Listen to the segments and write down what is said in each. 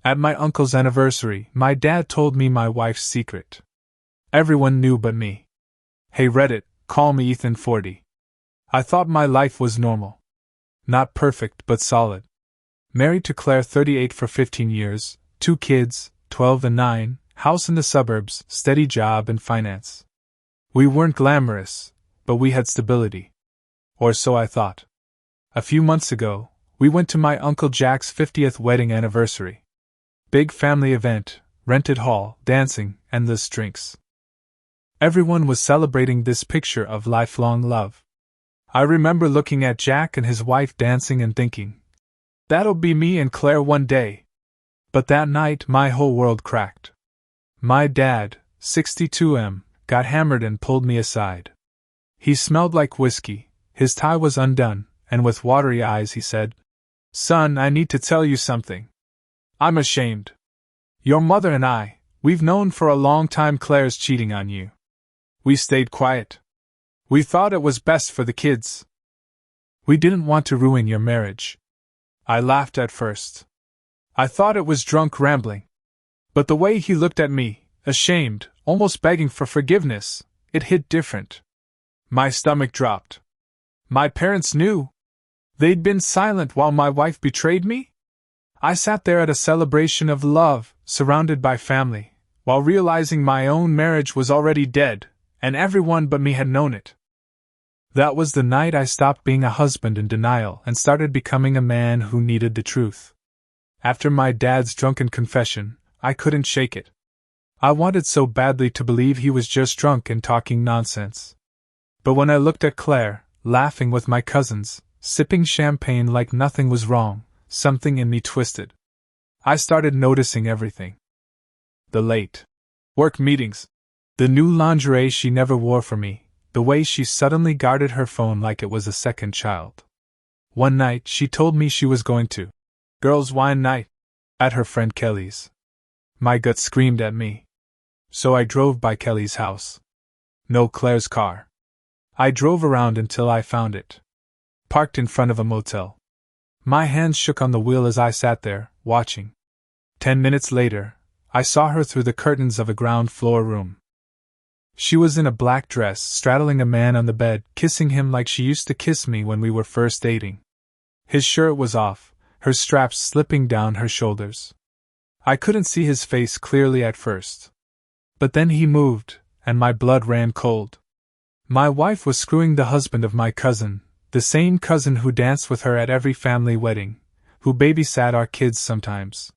At my uncle's anniversary, my dad told me my wife's secret. Everyone knew but me. Hey Reddit, call me Ethan 40. I thought my life was normal. Not perfect, but solid. Married to Claire 38 for 15 years, 2 kids, 12 and 9, house in the suburbs, steady job and finance. We weren't glamorous, but we had stability. Or so I thought. A few months ago, we went to my Uncle Jack's 50th wedding anniversary. Big family event, rented hall, dancing, endless drinks. Everyone was celebrating this picture of lifelong love. I remember looking at Jack and his wife dancing and thinking, that'll be me and Claire one day. But that night my whole world cracked. My dad, 62M, got hammered and pulled me aside. He smelled like whiskey, his tie was undone, and with watery eyes he said, "Son, I need to tell you something. I'm ashamed. Your mother and we've known for a long time Claire's cheating on you. We stayed quiet. We thought it was best for the kids. We didn't want to ruin your marriage." I laughed at first. I thought it was drunk rambling. But the way he looked at me, ashamed, almost begging for forgiveness, it hit different. My stomach dropped. My parents knew. They'd been silent while my wife betrayed me? I sat there at a celebration of love, surrounded by family, while realizing my own marriage was already dead, and everyone but me had known it. That was the night I stopped being a husband in denial and started becoming a man who needed the truth. After my dad's drunken confession, I couldn't shake it. I wanted so badly to believe he was just drunk and talking nonsense. But when I looked at Claire, laughing with my cousins, sipping champagne like nothing was wrong, something in me twisted. I started noticing everything. The late work meetings, the new lingerie she never wore for me, the way she suddenly guarded her phone like it was a second child. One night she told me she was going to girls' wine night at her friend Kelly's. My gut screamed at me. So I drove by Kelly's house. No Claire's car. I drove around until I found it. Parked in front of a motel. My hands shook on the wheel as I sat there, watching. 10 minutes later, I saw her through the curtains of a ground floor room. She was in a black dress, straddling a man on the bed, kissing him like she used to kiss me when we were first dating. His shirt was off, her straps slipping down her shoulders. I couldn't see his face clearly at first. But then he moved, and my blood ran cold. My wife was screwing the husband of my cousin, the same cousin who danced with her at every family wedding, who babysat our kids sometimes.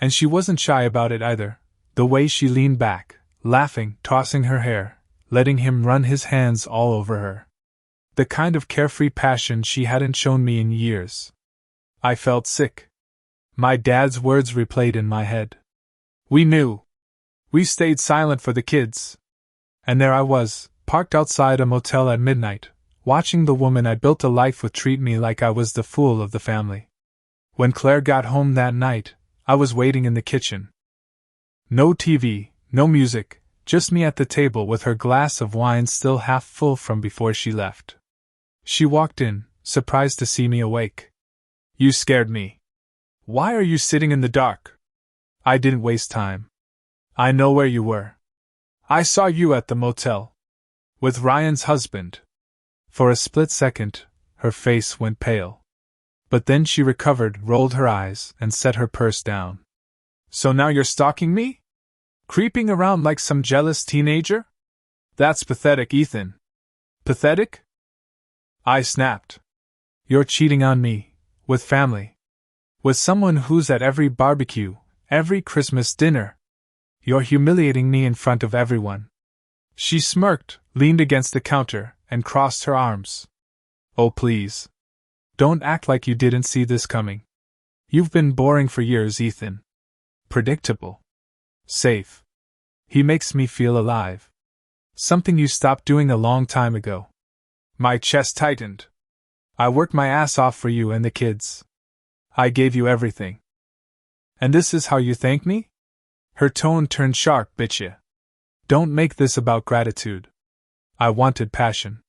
And she wasn't shy about it either, the way she leaned back, laughing, tossing her hair, letting him run his hands all over her. The kind of carefree passion she hadn't shown me in years. I felt sick. My dad's words replayed in my head. We knew. We stayed silent for the kids. And there I was, parked outside a motel at midnight, watching the woman I built a life with treat me like I was the fool of the family. When Claire got home that night, I was waiting in the kitchen. No TV, no music, just me at the table with her glass of wine still half full from before she left. She walked in, surprised to see me awake. You scared me. Why are you sitting in the dark? I didn't waste time. I know where you were. I saw you at the motel. With Ryan's husband. For a split second, her face went pale. But then she recovered, rolled her eyes, and set her purse down. So now you're stalking me? Creeping around like some jealous teenager? That's pathetic, Ethan. Pathetic? I snapped. You're cheating on me, with family. With someone who's at every barbecue, every Christmas dinner. You're humiliating me in front of everyone. She smirked, leaned against the counter, and crossed her arms. Oh please. Don't act like you didn't see this coming. You've been boring for years, Ethan. Predictable. Safe. He makes me feel alive. Something you stopped doing a long time ago. My chest tightened. I worked my ass off for you and the kids. I gave you everything. And this is how you thank me? Her tone turned sharp, bitcha. Don't make this about gratitude. I wanted passion.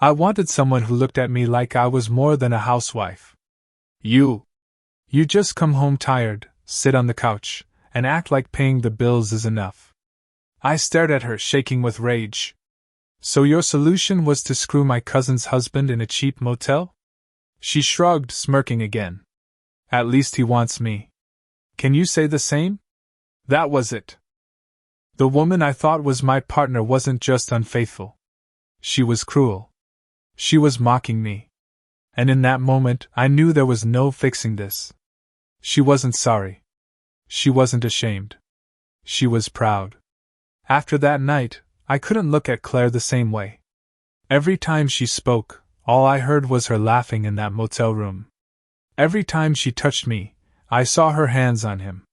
I wanted someone who looked at me like I was more than a housewife. You just come home tired, sit on the couch, and act like paying the bills is enough. I stared at her, shaking with rage. So your solution was to screw my cousin's husband in a cheap motel? She shrugged, smirking again. At least he wants me. Can you say the same? That was it. The woman I thought was my partner wasn't just unfaithful. She was cruel. She was mocking me. And in that moment, I knew there was no fixing this. She wasn't sorry. She wasn't ashamed. She was proud. After that night, I couldn't look at Claire the same way. Every time she spoke, all I heard was her laughing in that motel room. Every time she touched me, I saw her hands on him.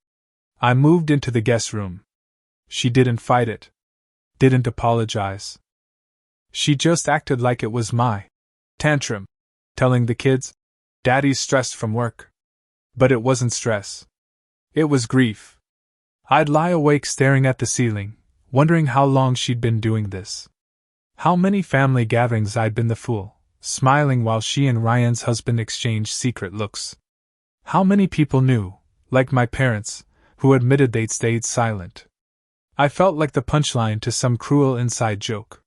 I moved into the guest room. She didn't fight it. Didn't apologize. She just acted like it was my tantrum, telling the kids, "Daddy's stressed from work." But it wasn't stress. It was grief. I'd lie awake staring at the ceiling, wondering how long she'd been doing this. How many family gatherings I'd been the fool, smiling while she and Ryan's husband exchanged secret looks. How many people knew, like my parents, who admitted they'd stayed silent. I felt like the punchline to some cruel inside joke.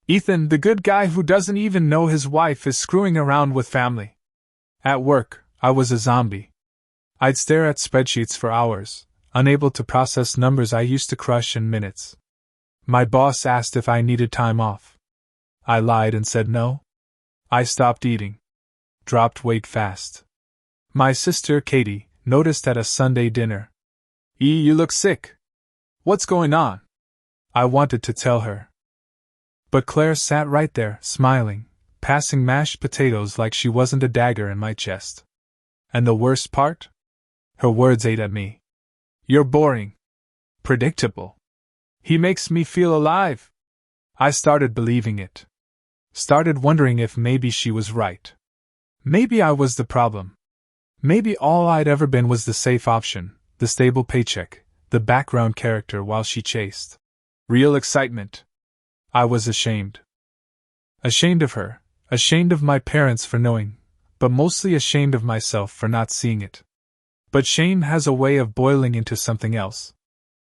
Ethan, the good guy who doesn't even know his wife is screwing around with family. At work, I was a zombie. I'd stare at spreadsheets for hours, unable to process numbers I used to crush in minutes. My boss asked if I needed time off. I lied and said no. I stopped eating. Dropped weight fast. My sister, Katie, noticed at a Sunday dinner. You look sick. What's going on?" I wanted to tell her. But Claire sat right there, smiling, passing mashed potatoes like she wasn't a dagger in my chest. And the worst part? Her words ate at me. "You're boring. Predictable. He makes me feel alive." I started believing it. Started wondering if maybe she was right. Maybe I was the problem. Maybe all I'd ever been was the safe option, the stable paycheck, the background character while she chased real excitement. I was ashamed. Ashamed of her, ashamed of my parents for knowing, but mostly ashamed of myself for not seeing it. But shame has a way of boiling into something else.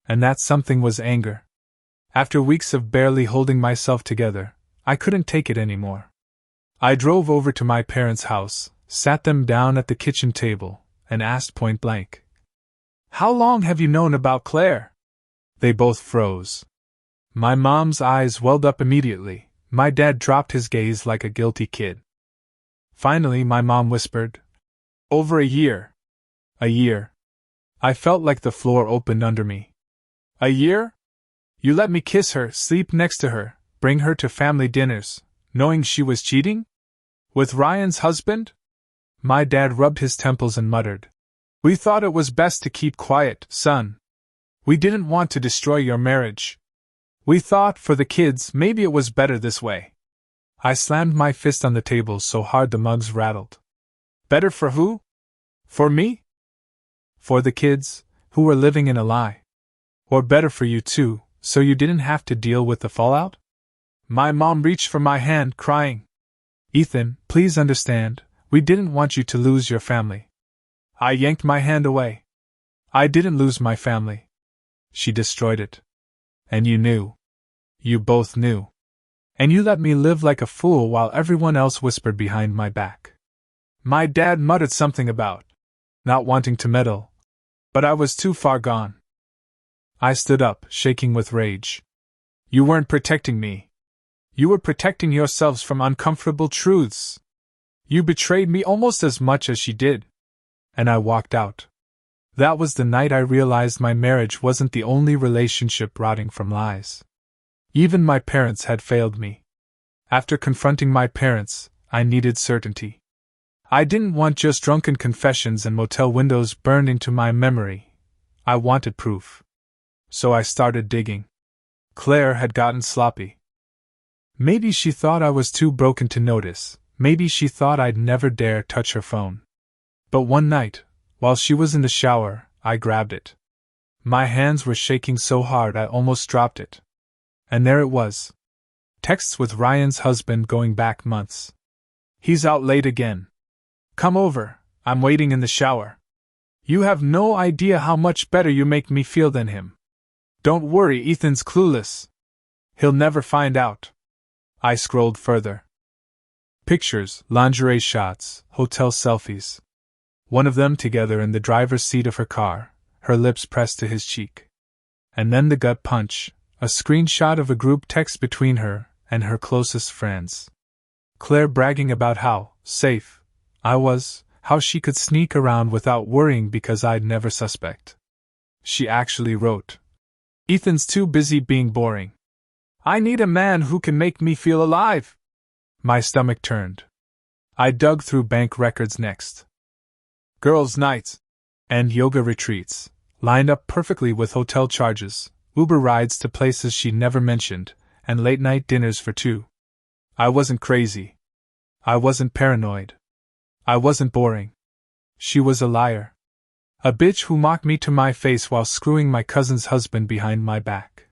And that something was anger. After weeks of barely holding myself together, I couldn't take it anymore. I drove over to my parents' house, sat them down at the kitchen table, and asked point blank, "How long have you known about Claire?" They both froze. My mom's eyes welled up immediately. My dad dropped his gaze like a guilty kid. Finally, my mom whispered, "Over a year." A year. I felt like the floor opened under me. A year? You let me kiss her, sleep next to her, bring her to family dinners, knowing she was cheating? With Ryan's husband? My dad rubbed his temples and muttered, "We thought it was best to keep quiet, son. We didn't want to destroy your marriage. We thought, for the kids, maybe it was better this way." I slammed my fist on the table so hard the mugs rattled. Better for who? For me? For the kids, who were living in a lie. Or better for you too, so you didn't have to deal with the fallout? My mom reached for my hand, crying, "Ethan, please understand, we didn't want you to lose your family." I yanked my hand away. I didn't lose my family. She destroyed it. And you knew. You both knew. And you let me live like a fool while everyone else whispered behind my back. My dad muttered something about not wanting to meddle, but I was too far gone. I stood up, shaking with rage. You weren't protecting me. You were protecting yourselves from uncomfortable truths. You betrayed me almost as much as she did. And I walked out. That was the night I realized my marriage wasn't the only relationship rotting from lies. Even my parents had failed me. After confronting my parents, I needed certainty. I didn't want just drunken confessions and motel windows burned into my memory. I wanted proof. So I started digging. Claire had gotten sloppy. Maybe she thought I was too broken to notice. Maybe she thought I'd never dare touch her phone. But one night, while she was in the shower, I grabbed it. My hands were shaking so hard I almost dropped it. And there it was. Texts with Ryan's husband going back months. "He's out late again. Come over, I'm waiting in the shower." You have no idea how much better you make me feel than him. Don't worry, Ethan's clueless. He'll never find out. I scrolled further. Pictures, lingerie shots, hotel selfies. One of them together in the driver's seat of her car, her lips pressed to his cheek. And then the gut punch, a screenshot of a group text between her and her closest friends. Claire bragging about how safe I was, how she could sneak around without worrying because I'd never suspect. She actually wrote, "Ethan's too busy being boring. I need a man who can make me feel alive." My stomach turned. I dug through bank records next. Girls' nights and yoga retreats, lined up perfectly with hotel charges, Uber rides to places she never mentioned, and late-night dinners for two. I wasn't crazy. I wasn't paranoid. I wasn't boring. She was a liar. A bitch who mocked me to my face while screwing my cousin's husband behind my back.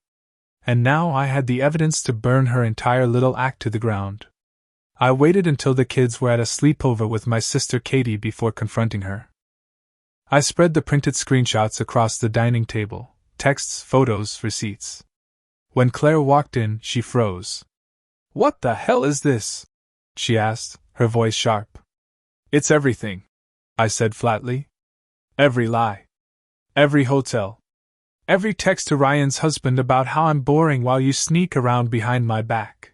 And now I had the evidence to burn her entire little act to the ground. I waited until the kids were at a sleepover with my sister Katie before confronting her. I spread the printed screenshots across the dining table, texts, photos, receipts. When Claire walked in, she froze. "What the hell is this?" she asked, her voice sharp. "It's everything," I said flatly. "Every lie. Every hotel. Every text to Ryan's husband about how I'm boring while you sneak around behind my back."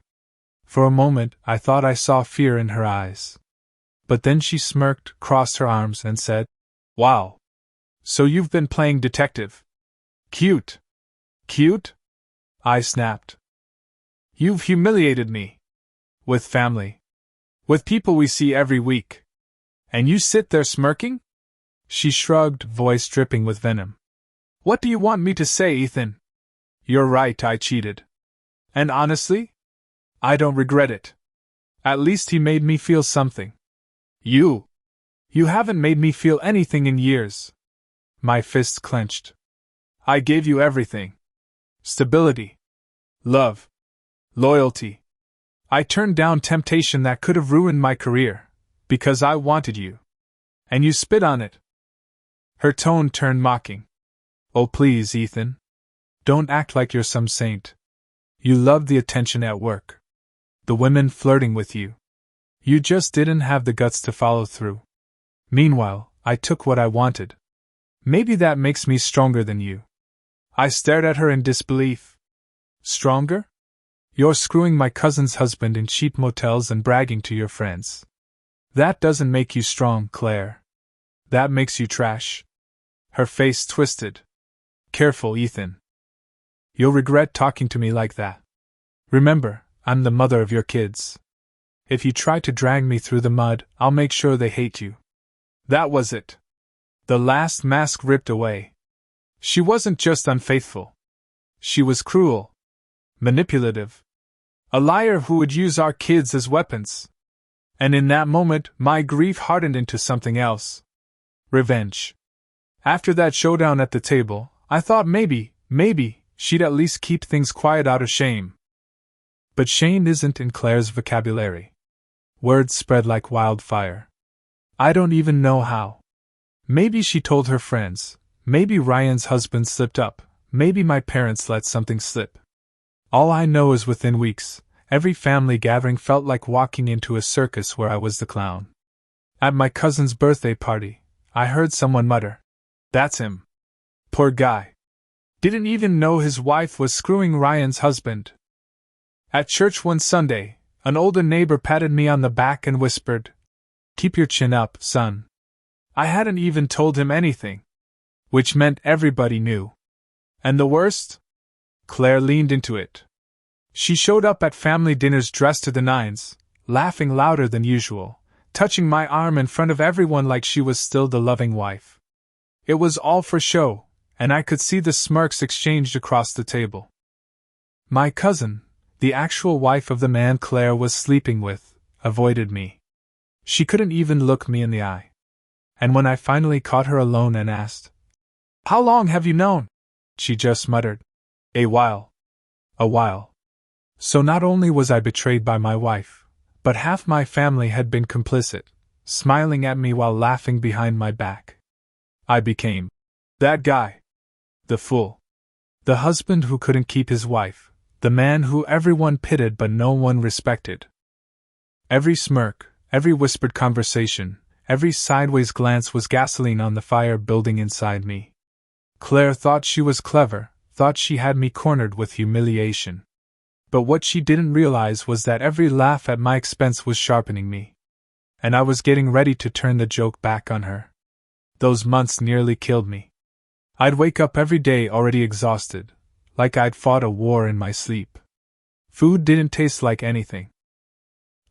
For a moment, I thought I saw fear in her eyes. But then she smirked, crossed her arms, and said, "Wow. So you've been playing detective. Cute." "Cute?" I snapped. "You've humiliated me. With family. With people we see every week. And you sit there smirking?" She shrugged, voice dripping with venom. "What do you want me to say, Ethan?" "You're right, I cheated. And honestly, I don't regret it. At least he made me feel something. You haven't made me feel anything in years." My fists clenched. "I gave you everything. Stability. Love. Loyalty. I turned down temptation that could have ruined my career, because I wanted you. And you spit on it." Her tone turned mocking. "Oh please, Ethan. Don't act like you're some saint. You loved the attention at work. The women flirting with you. You just didn't have the guts to follow through. Meanwhile, I took what I wanted. Maybe that makes me stronger than you." I stared at her in disbelief. "Stronger? You're screwing my cousin's husband in cheap motels and bragging to your friends. That doesn't make you strong, Claire. That makes you trash." Her face twisted. "Careful, Ethan. You'll regret talking to me like that. Remember, I'm the mother of your kids. If you try to drag me through the mud, I'll make sure they hate you." That was it. The last mask ripped away. She wasn't just unfaithful. She was cruel. Manipulative. A liar who would use our kids as weapons. And in that moment, my grief hardened into something else. Revenge. After that showdown at the table, I thought maybe, she'd at least keep things quiet out of shame. But shame isn't in Claire's vocabulary. Words spread like wildfire. I don't even know how. Maybe she told her friends, maybe Ryan's husband slipped up, maybe my parents let something slip. All I know is within weeks, every family gathering felt like walking into a circus where I was the clown. At my cousin's birthday party, I heard someone mutter, "That's him. Poor guy. Didn't even know his wife was screwing Ryan's husband." At church one Sunday, an older neighbor patted me on the back and whispered, "Keep your chin up, son." I hadn't even told him anything. Which meant everybody knew. And the worst? Claire leaned into it. She showed up at family dinners dressed to the nines, laughing louder than usual, touching my arm in front of everyone like she was still the loving wife. It was all for show, and I could see the smirks exchanged across the table. My cousin, the actual wife of the man Claire was sleeping with, avoided me. She couldn't even look me in the eye. And when I finally caught her alone and asked, "How long have you known?" she just muttered, "A while. A while." So not only was I betrayed by my wife, but half my family had been complicit, smiling at me while laughing behind my back. I became that guy. The fool. The husband who couldn't keep his wife. The man who everyone pitied but no one respected. Every smirk, every whispered conversation, every sideways glance was gasoline on the fire building inside me. Claire thought she was clever, thought she had me cornered with humiliation. But what she didn't realize was that every laugh at my expense was sharpening me. And I was getting ready to turn the joke back on her. Those months nearly killed me. I'd wake up every day already exhausted, like I'd fought a war in my sleep. Food didn't taste like anything.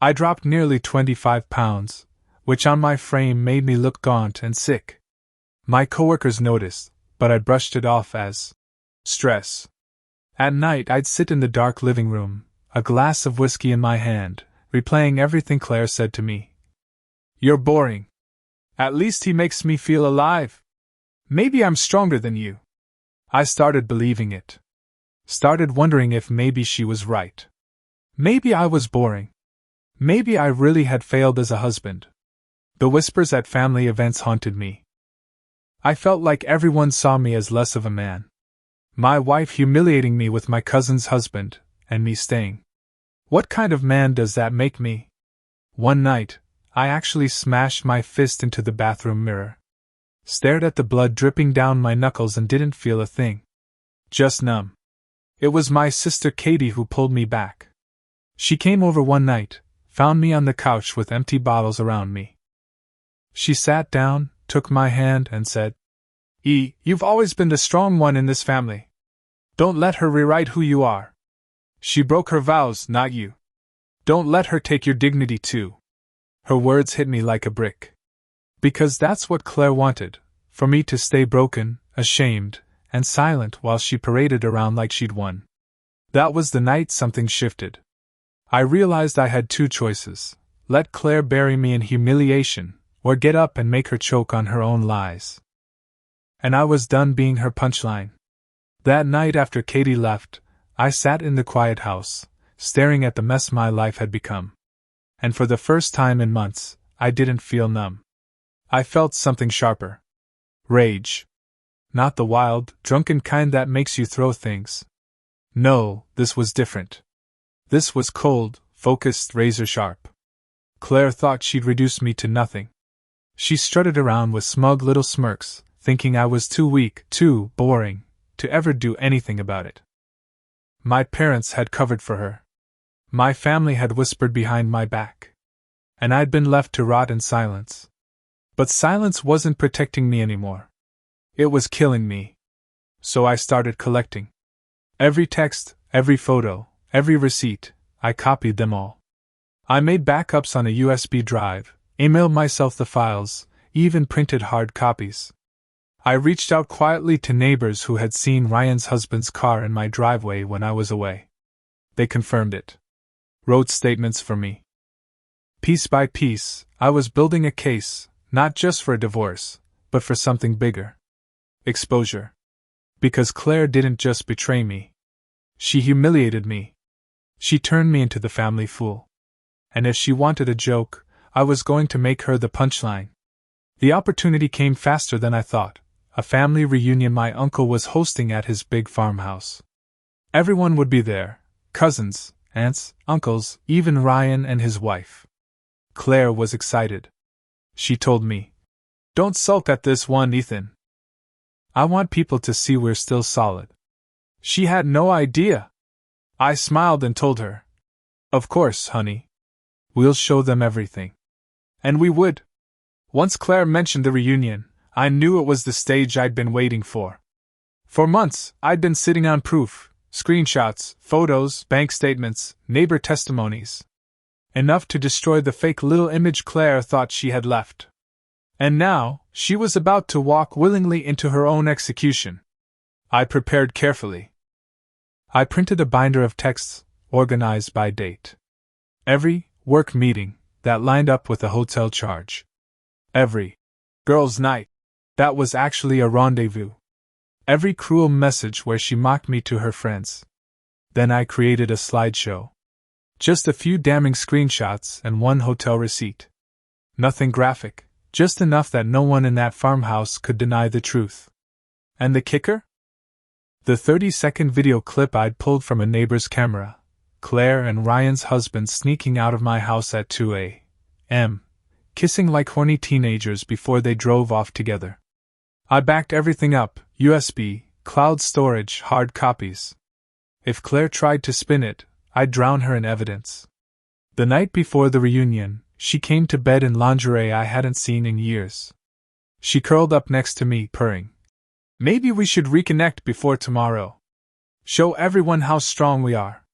I dropped nearly 25 pounds, which on my frame made me look gaunt and sick. My coworkers noticed, but I brushed it off as stress. At night I'd sit in the dark living room, a glass of whiskey in my hand, replaying everything Claire said to me. "You're boring. At least he makes me feel alive. Maybe I'm stronger than you." I started believing it. Started wondering if maybe she was right. Maybe I was boring. Maybe I really had failed as a husband. The whispers at family events haunted me. I felt like everyone saw me as less of a man. My wife humiliating me with my cousin's husband, and me staying. What kind of man does that make me? One night, I actually smashed my fist into the bathroom mirror. Stared at the blood dripping down my knuckles and didn't feel a thing. Just numb. It was my sister Katie who pulled me back. She came over one night, found me on the couch with empty bottles around me. She sat down, took my hand, and said, You've always been the strong one in this family. Don't let her rewrite who you are. She broke her vows, not you. Don't let her take your dignity too." Her words hit me like a brick. Because that's what Claire wanted, for me to stay broken, ashamed, and silent while she paraded around like she'd won. That was the night something shifted. I realized I had two choices: let Claire bury me in humiliation, or get up and make her choke on her own lies. And I was done being her punchline. That night after Katie left, I sat in the quiet house, staring at the mess my life had become. And for the first time in months, I didn't feel numb. I felt something sharper. Rage. Not the wild, drunken kind that makes you throw things. No, this was different. This was cold, focused, razor sharp. Claire thought she'd reduce me to nothing. She strutted around with smug little smirks, thinking I was too weak, too boring, to ever do anything about it. My parents had covered for her. My family had whispered behind my back. And I'd been left to rot in silence. But silence wasn't protecting me anymore. It was killing me. So I started collecting. Every text, every photo, every receipt, I copied them all. I made backups on a USB drive, emailed myself the files, even printed hard copies. I reached out quietly to neighbors who had seen Ryan's husband's car in my driveway when I was away. They confirmed it. Wrote statements for me. Piece by piece, I was building a case, not just for a divorce, but for something bigger. Exposure. Because Claire didn't just betray me. She humiliated me. She turned me into the family fool. And if she wanted a joke, I was going to make her the punchline. The opportunity came faster than I thought. A family reunion my uncle was hosting at his big farmhouse. Everyone would be there: cousins, aunts, uncles, even Ryan and his wife. Claire was excited. She told me, "Don't sulk at this one, Ethan. I want people to see we're still solid." She had no idea. I smiled and told her, "Of course, honey. We'll show them everything." And we would. Once Claire mentioned the reunion, I knew it was the stage I'd been waiting for. For months, I'd been sitting on proof, screenshots, photos, bank statements, neighbor testimonies. Enough to destroy the fake little image Claire thought she had left. And now, she was about to walk willingly into her own execution. I prepared carefully. I printed a binder of texts, organized by date. Every work meeting that lined up with a hotel charge. Every girls' night that was actually a rendezvous. Every cruel message where she mocked me to her friends. Then I created a slideshow. Just a few damning screenshots and one hotel receipt. Nothing graphic, Just enough that no one in that farmhouse could deny the truth. And the kicker? The 30-second video clip I'd pulled from a neighbor's camera. Claire and Ryan's husband sneaking out of my house at 2 a.m., kissing like horny teenagers before they drove off together. I backed everything up: USB, cloud storage, hard copies. If Claire tried to spin it, I'd drown her in evidence. The night before the reunion, she came to bed in lingerie I hadn't seen in years. She curled up next to me, purring. Maybe we should reconnect before tomorrow. Show everyone how strong we are.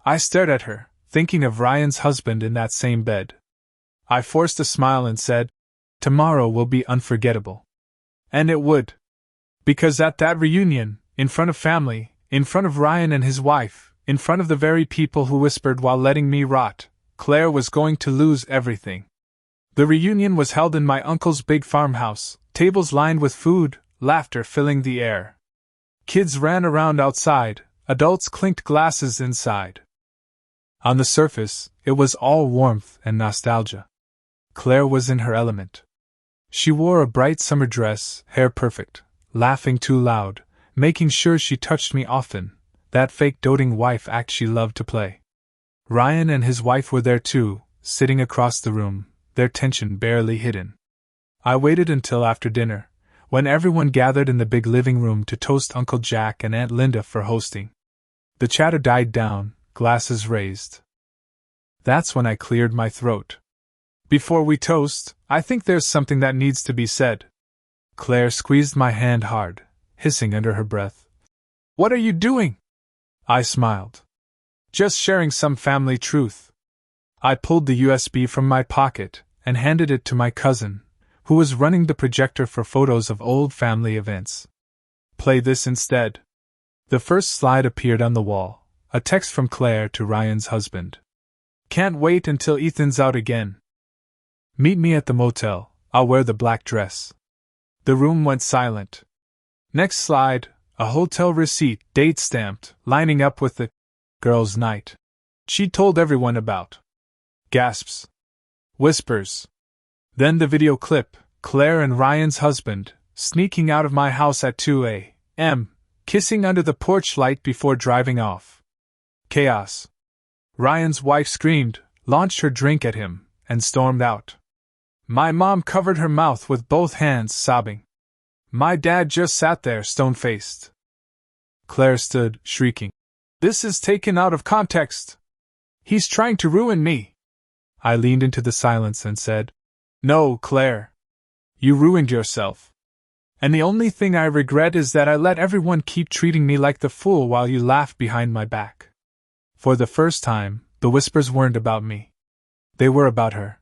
I stared at her, thinking of Ryan's husband in that same bed. I forced a smile and said, tomorrow will be unforgettable. And it would. Because at that reunion, in front of family, in front of Ryan and his wife, in front of the very people who whispered while letting me rot, Claire was going to lose everything. The reunion was held in my uncle's big farmhouse, tables lined with food, laughter filling the air. Kids ran around outside, adults clinked glasses inside. On the surface, it was all warmth and nostalgia. Claire was in her element. She wore a bright summer dress, hair perfect, laughing too loud, making sure she touched me often, that fake doting wife act she loved to play. Ryan and his wife were there too, sitting across the room, their tension barely hidden. I waited until after dinner, when everyone gathered in the big living room to toast Uncle Jack and Aunt Linda for hosting. The chatter died down, glasses raised. That's when I cleared my throat. Before we toast, I think there's something that needs to be said. Claire squeezed my hand hard, hissing under her breath. What are you doing? I smiled. Just sharing some family truth. I pulled the USB from my pocket and handed it to my cousin, who was running the projector for photos of old family events. Play this instead. The first slide appeared on the wall, a text from Claire to Ryan's husband. Can't wait until Ethan's out again. Meet me at the motel, I'll wear the black dress. The room went silent. Next slide, a hotel receipt, date stamped, lining up with the girls' night she told everyone about. Gasps. Whispers. Then the video clip, Claire and Ryan's husband, sneaking out of my house at 2 a.m., kissing under the porch light before driving off. Chaos. Ryan's wife screamed, launched her drink at him, and stormed out. My mom covered her mouth with both hands, sobbing. My dad just sat there, stone-faced. Claire stood, shrieking. This is taken out of context. He's trying to ruin me. I leaned into the silence and said, No, Claire. You ruined yourself. And the only thing I regret is that I let everyone keep treating me like the fool while you laughed behind my back. For the first time, the whispers weren't about me. They were about her.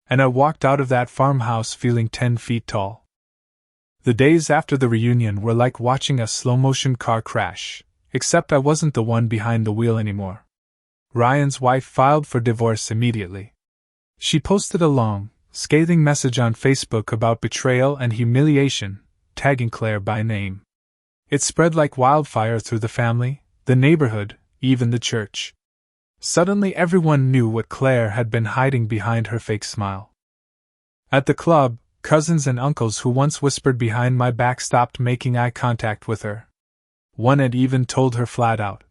And I walked out of that farmhouse feeling 10 feet tall. The days after the reunion were like watching a slow-motion car crash, except I wasn't the one behind the wheel anymore. Ryan's wife filed for divorce immediately. She posted a long, scathing message on Facebook about betrayal and humiliation, tagging Claire by name. It spread like wildfire through the family, the neighborhood, even the church. Suddenly everyone knew what Claire had been hiding behind her fake smile. At the club, cousins and uncles who once whispered behind my back stopped making eye contact with her. One had even told her flat out,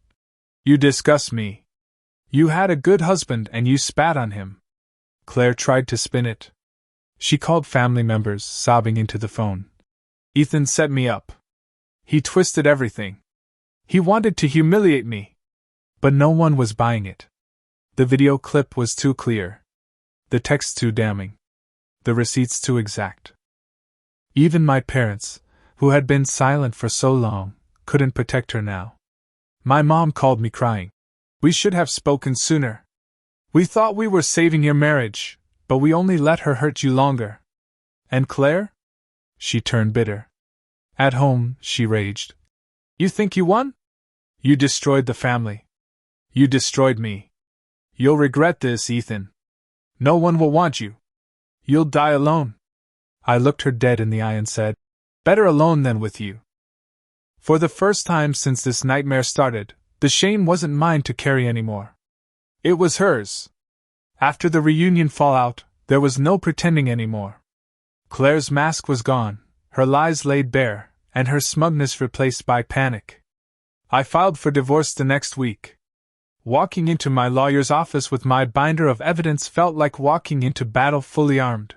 You disgust me. You had a good husband and you spat on him. Claire tried to spin it. She called family members, sobbing into the phone. Ethan set me up. He twisted everything. He wanted to humiliate me. But no one was buying it. The video clip was too clear. The text too damning. The receipts too exact. Even my parents, who had been silent for so long, couldn't protect her now. My mom called me crying. We should have spoken sooner. We thought we were saving your marriage, but we only let her hurt you longer. And Claire? She turned bitter. At home, she raged. You think you won? You destroyed the family. You destroyed me. You'll regret this, Ethan. No one will want you. You'll die alone. I looked her dead in the eye and said, Better alone than with you. For the first time since this nightmare started, the shame wasn't mine to carry anymore. It was hers. After the reunion fallout, there was no pretending anymore. Claire's mask was gone, her lies laid bare, and her smugness replaced by panic. I filed for divorce the next week. Walking into my lawyer's office with my binder of evidence felt like walking into battle fully armed.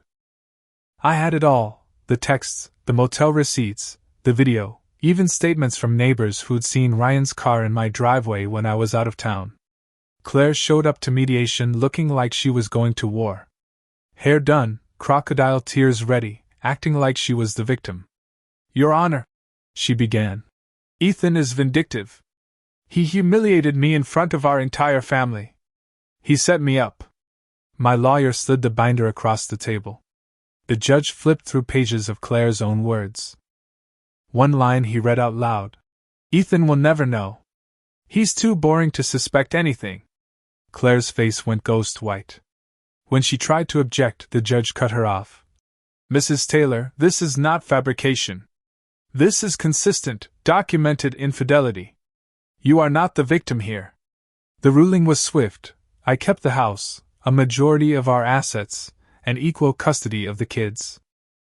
I had it all: the texts, the motel receipts, the video, even statements from neighbors who'd seen Ryan's car in my driveway when I was out of town. Claire showed up to mediation looking like she was going to war. Hair done, crocodile tears ready, acting like she was the victim. "Your Honor," she began, "Ethan is vindictive. He humiliated me in front of our entire family. He set me up." My lawyer slid the binder across the table. The judge flipped through pages of Claire's own words. One line he read out loud. "Ethan will never know. He's too boring to suspect anything." Claire's face went ghost white. When she tried to object, the judge cut her off. "Mrs. Taylor, this is not fabrication. This is consistent, documented infidelity. You are not the victim here." The ruling was swift. I kept the house, a majority of our assets, and equal custody of the kids.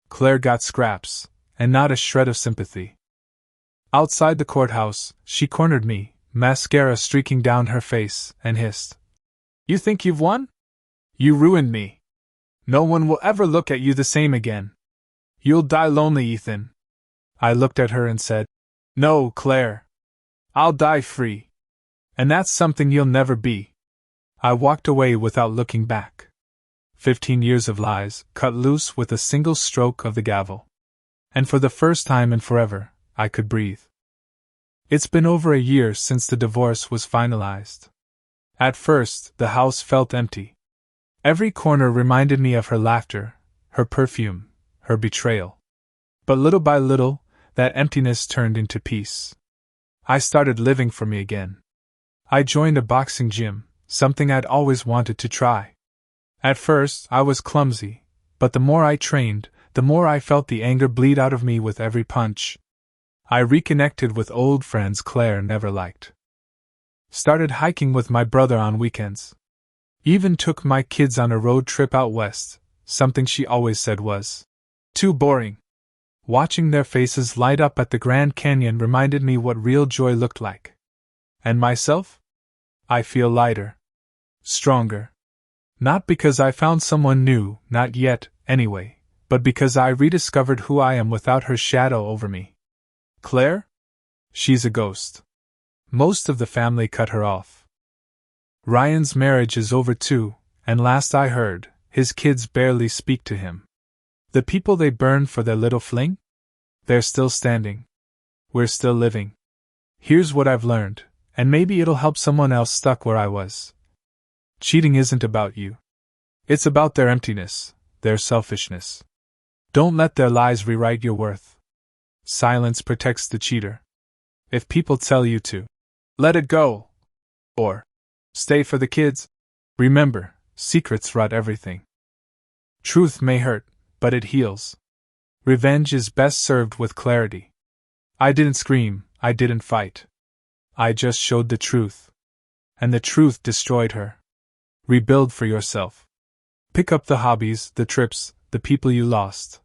Claire got scraps, and not a shred of sympathy. Outside the courthouse, she cornered me, mascara streaking down her face, and hissed, "You think you've won? You ruined me. No one will ever look at you the same again. You'll die lonely, Ethan." I looked at her and said, "No, Claire. I'll die free. And that's something you'll never be." I walked away without looking back. 15 years of lies, cut loose with a single stroke of the gavel. And for the first time in forever, I could breathe. It's been over a year since the divorce was finalized. At first, the house felt empty. Every corner reminded me of her laughter, her perfume, her betrayal. But little by little, that emptiness turned into peace. I started living for me again. I joined a boxing gym, something I'd always wanted to try. At first, I was clumsy, but the more I trained, the more I felt the anger bleed out of me with every punch. I reconnected with old friends Claire never liked. Started hiking with my brother on weekends. Even took my kids on a road trip out west, something she always said was too boring. Watching their faces light up at the Grand Canyon reminded me what real joy looked like. And myself? I feel lighter. Stronger. Not because I found someone new, not yet, anyway, but because I rediscovered who I am without her shadow over me. Claire? She's a ghost. Most of the family cut her off. Ryan's marriage is over too, and last I heard, his kids barely speak to him. The people they burned for their little fling? They're still standing. We're still living. Here's what I've learned, and maybe it'll help someone else stuck where I was. Cheating isn't about you. It's about their emptiness, their selfishness. Don't let their lies rewrite your worth. Silence protects the cheater. If people tell you to, let it go, or stay for the kids, remember, secrets rot everything. Truth may hurt, but it heals. Revenge is best served with clarity. I didn't scream, I didn't fight. I just showed the truth. And the truth destroyed her. Rebuild for yourself. Pick up the hobbies, the trips, the people you lost.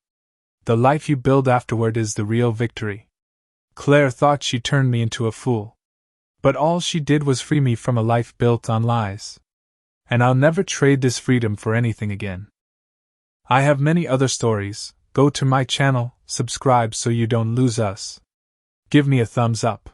The life you build afterward is the real victory. Claire thought she turned me into a fool. But all she did was free me from a life built on lies. And I'll never trade this freedom for anything again. I have many other stories. Go to my channel, subscribe so you don't lose us. Give me a thumbs up.